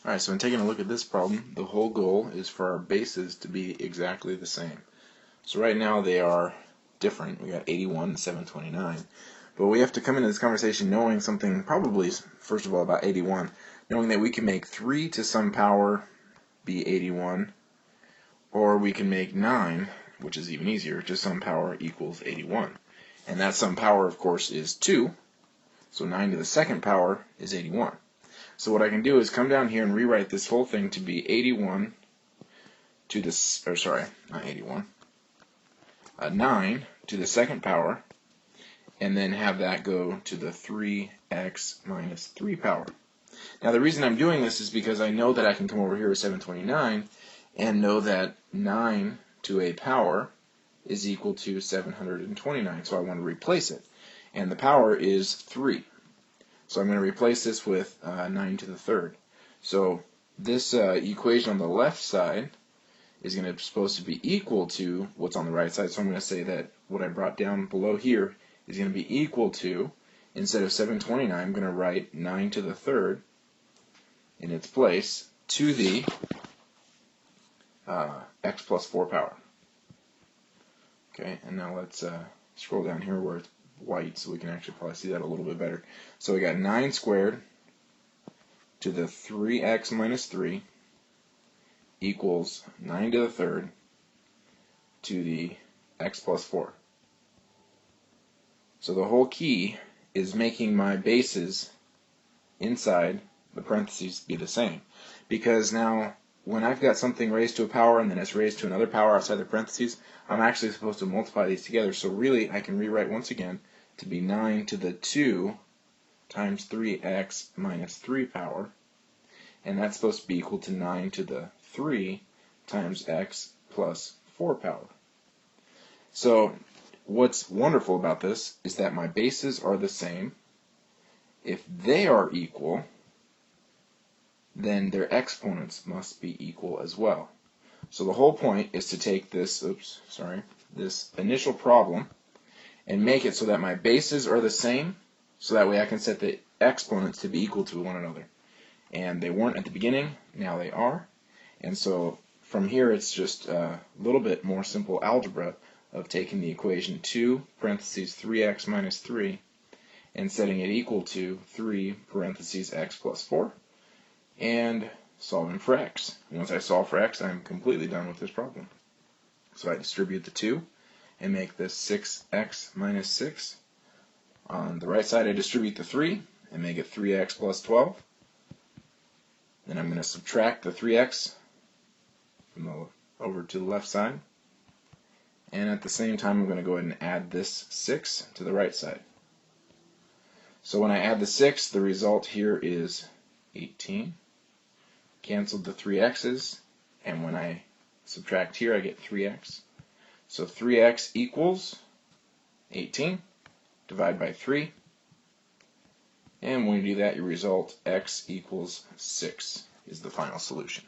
Alright, so in taking a look at this problem, the whole goal is for our bases to be exactly the same. So right now they are different. We got 81 and 729. But we have to come into this conversation knowing something probably, first of all, about 81, knowing that we can make 3 to some power be 81, or we can make 9, which is even easier, to some power equals 81. And that some power, of course, is 2, so 9 to the second power is 81. So what I can do is come down here and rewrite this whole thing to be 81 to the, or sorry, not 81, 9 to the second power, and then have that go to the 3x minus 3 power. Now the reason I'm doing this is because I know that I can come over here with 729 and know that 9 to a power is equal to 729, so I want to replace it. And the power is 3. So I'm going to replace this with 9 to the third. So this equation on the left side is going to supposed to be equal to what's on the right side. So I'm going to say that what I brought down below here is going to be equal to, instead of 729, I'm going to write 9 to the third in its place to the x plus 4 power. Okay, and now let's scroll down here where it's white so we can actually probably see that a little bit better. So we got 9 squared to the 3x minus 3 equals 9 to the third to the x plus 4. So the whole key is making my bases inside the parentheses be the same. Because now when I've got something raised to a power and then it's raised to another power outside the parentheses, I'm actually supposed to multiply these together. So really I can rewrite once again to be 9 to the 2 times 3x minus 3 power, and that's supposed to be equal to 9 to the 3 times x plus 4 power. So what's wonderful about this is that my bases are the same. If they are equal, then their exponents must be equal as well. So the whole point is to take this, this initial problem and make it so that my bases are the same, so that way I can set the exponents to be equal to one another. And they weren't at the beginning, now they are. And so from here it's just a little bit more simple algebra of taking the equation 2 parentheses 3x minus 3 and setting it equal to 3 parentheses x plus 4 and solving for x. Once I solve for x, I'm completely done with this problem. So I distribute the 2 and make this 6x minus 6. On the right side I distribute the 3 and make it 3x plus 12. Then I'm going to subtract the 3x from over to the left side. And at the same time I'm going to go ahead and add this 6 to the right side. So when I add the 6, the result here is 18. Canceled the 3x's, and when I subtract here I get 3x. So 3x equals 18. Divide by 3. And when you do that, your result, x equals 6, is the final solution.